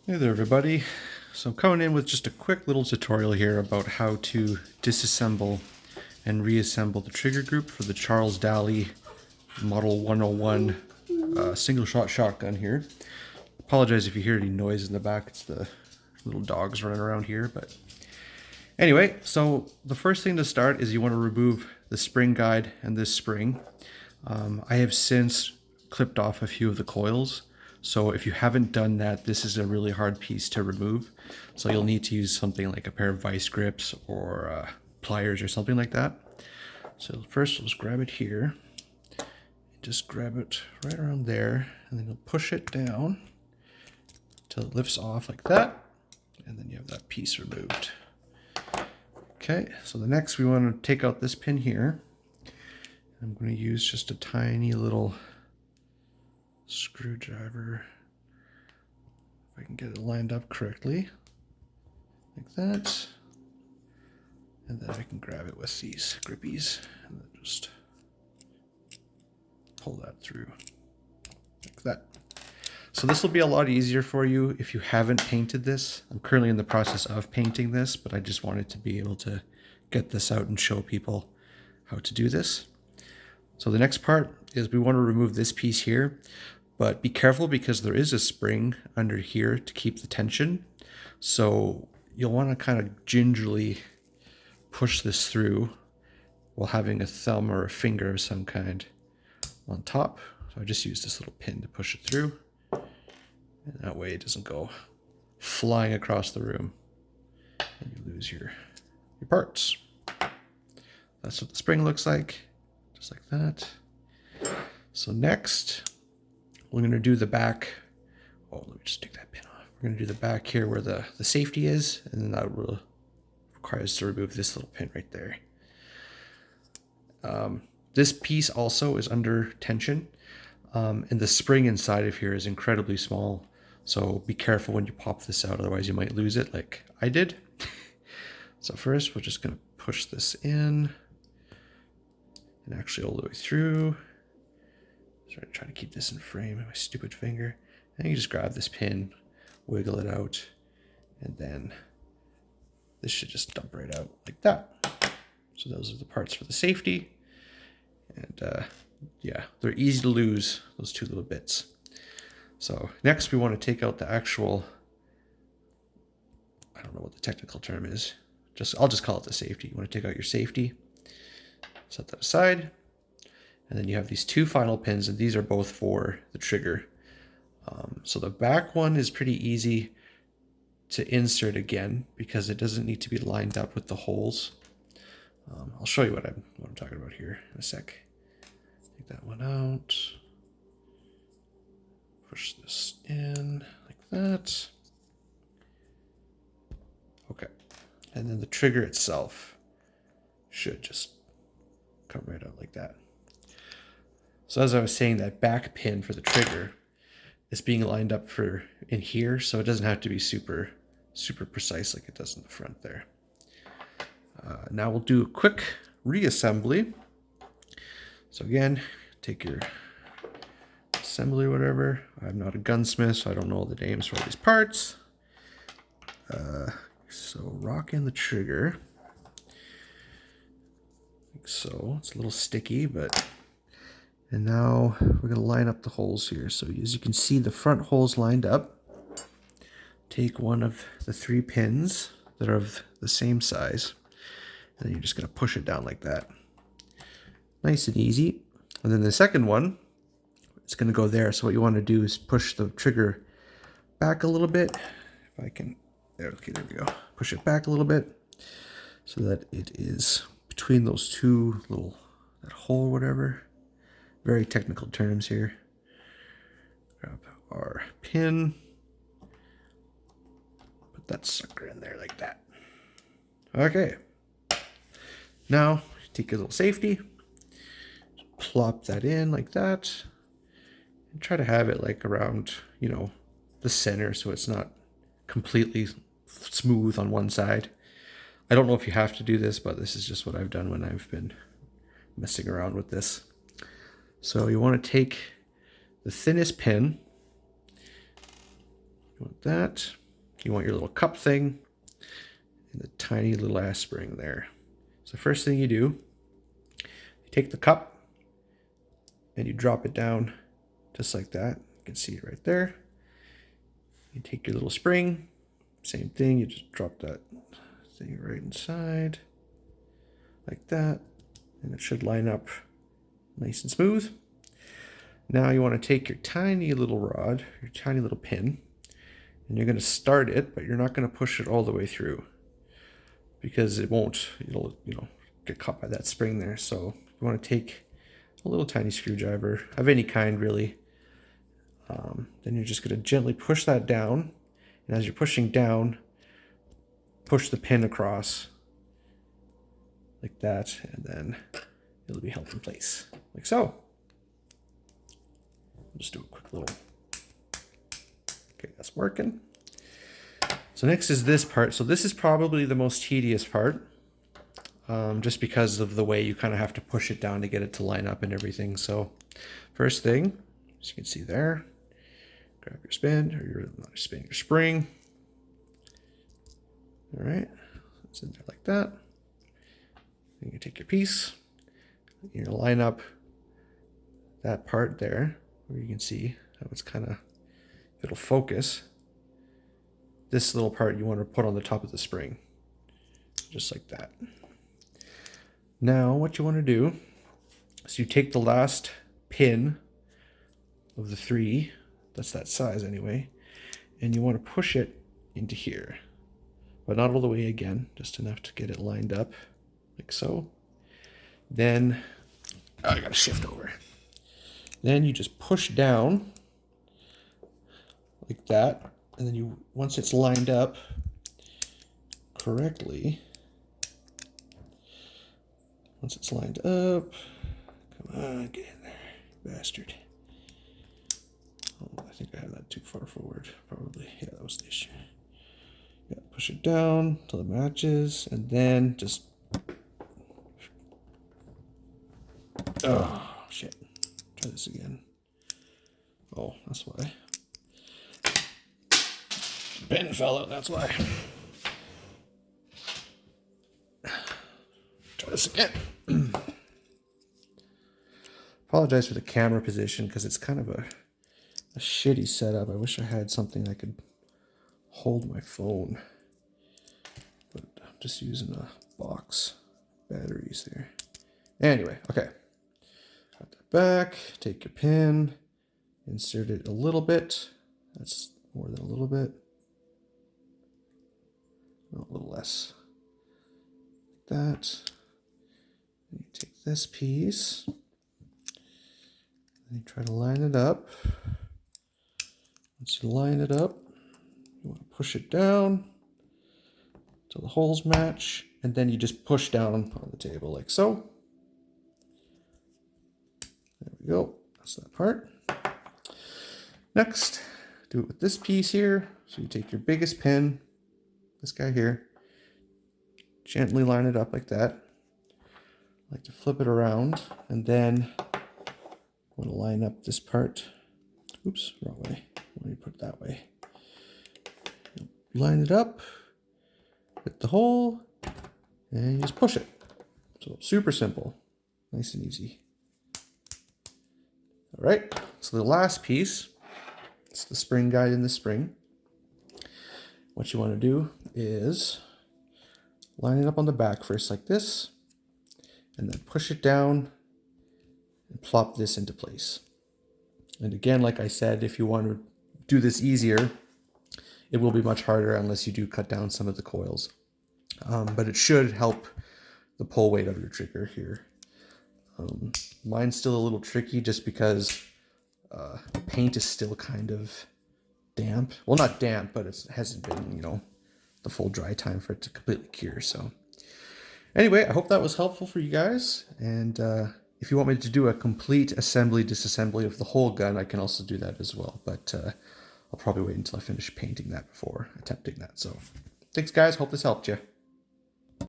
Hey there everybody. So I'm coming in with just a quick little tutorial here about how to disassemble and reassemble the trigger group for the Charles Daly Model 101 single shot shotgun here. Apologize if you hear any noise in the back, it's the little dogs running around here. But anyway, so the first thing to start is you want to remove the spring guide and this spring. I have since clipped off a few of the coils. So if you haven't done that, this is a really hard piece to remove. So you'll need to use something like a pair of vice grips or pliers or something like that. So first we'll just grab it here. Just grab it right around there and then you'll push it down till it lifts off like that. And then you have that piece removed. Okay, so the next we want to take out this pin here. I'm going to use just a tiny little screwdriver, if I can get it lined up correctly, like that, and then I can grab it with these grippies and then just pull that through like that. So this will be a lot easier for you if you haven't painted this. I'm currently in the process of painting this, but I just wanted to be able to get this out and show people how to do this. So the next part is we want to remove this piece here. But be careful because there is a spring under here to keep the tension. So you'll want to kind of gingerly push this through while having a thumb or a finger of some kind on top. So I just use this little pin to push it through. And that way it doesn't go flying across the room and you lose your parts. That's what the spring looks like, just like that. So next, we're going to do the back. Oh, let me just take that pin off. We're going to do the back here where the safety is, and then that will require us to remove this little pin right there. This piece also is under tension, and the spring inside of here is incredibly small. So be careful when you pop this out, otherwise you might lose it like I did. So first, we're just going to push this in, and actually all the way through. Trying to keep this in frame with my stupid finger. And you just grab this pin, wiggle it out, and then this should just dump right out like that. So those are the parts for the safety. And yeah, they're easy to lose, those two little bits. So next we want to take out the actual, I don't know what the technical term is. I'll just call it the safety. You want to take out your safety, set that aside. And then you have these two final pins, and these are both for the trigger. So the back one is pretty easy to insert again because it doesn't need to be lined up with the holes. I'll show you what I'm talking about here in a sec. Take that one out. Push this in like that. Okay. And then the trigger itself should just come right out like that. So as I was saying, that back pin for the trigger is being lined up for in here, so it doesn't have to be super precise like it does in the front there. Now we'll do a quick reassembly. So again, take your assembly or whatever. I'm not a gunsmith, so I don't know all the names for all these parts. So rock in the trigger. Like so. It's a little sticky, but... And now we're going to line up the holes here. So as you can see, the front hole's lined up. Take one of the three pins that are of the same size, and then you're just going to push it down like that. Nice and easy. And then the second one, it's going to go there. So what you want to do is push the trigger back a little bit. If I can, there, okay, there we go. Push it back a little bit so that it is between those two little, that hole or whatever. Very technical terms here. Grab our pin. Put that sucker in there like that. Okay. Now, take your little safety. Plop that in like that. And try to have it like around, you know, the center so it's not completely smooth on one side. I don't know if you have to do this, but this is just what I've done when I've been messing around with this. So you want to take the thinnest pin, you want that. You want your little cup thing and the tiny little ass spring there. So first thing you do, you take the cup and you drop it down just like that. You can see it right there. You take your little spring, same thing, you just drop that thing right inside like that, and it should line up nice and smooth. Now you want to take your tiny little rod, your tiny little pin, and you're going to start it, but you're not going to push it all the way through because it won't, it'll, get caught by that spring there. So you want to take a little tiny screwdriver of any kind, really. Then you're just going to gently push that down, and as you're pushing down, push the pin across like that, and then it'll be held in place like so. Just do a quick little. Okay, that's working. So next is this part. So this is probably the most tedious part, just because of the way you kind of have to push it down to get it to line up and everything. So first thing, as you can see there, grab your spin, or your spring. All right, it's in there like that. Then you take your piece, you're gonna line up that part there, where you can see how it's kind of, if it'll focus, this little part you want to put on the top of the spring, just like that. Now what you want to do is you take the last pin of the 3, that's that size anyway, and you want to push it into here, but not all the way again, just enough to get it lined up like so. Then I gotta shift over. Then you just push down like that, and then you, once it's lined up correctly, once it's lined up, come on, get in there, bastard. Oh, I think I have that too far forward, probably. Yeah, that was the issue. Yeah, push it down till it matches, and then just, oh, shit. Try this again. Oh, that's why. The pin fell out, that's why. Try this again. Apologize for the camera position because it's kind of a shitty setup. I wish I had something I could hold my phone. But I'm just using a box batteries there. Anyway, okay. Got that back, take your pin, insert it a little bit. That's more than a little bit. No, a little less. Like that. And you take this piece, and you try to line it up. Once you line it up, you want to push it down till the holes match, and then you just push down on the table like so. There we go. That's that part. Next, do it with this piece here. So you take your biggest pin, this guy here, gently line it up like that. I like to flip it around, and then I want to line up this part. Oops, wrong way. Let me put it that way. Line it up, hit the hole, and you just push it. So super simple, nice and easy. All right, so the last piece, it's the spring guide in the spring. What you want to do is line it up on the back first like this, and then push it down and plop this into place. And again, like I said, if you want to do this easier, it will be much harder unless you do cut down some of the coils. But it should help the pull weight of your trigger here. Mine's still a little tricky just because the paint is still kind of damp. Well, not damp, but it hasn't been, the full dry time for it to completely cure. So anyway, I hope that was helpful for you guys. And if you want me to do a complete assembly, disassembly of the whole gun, I can also do that as well. But I'll probably wait until I finish painting that before attempting that. So thanks, guys. Hope this helped you.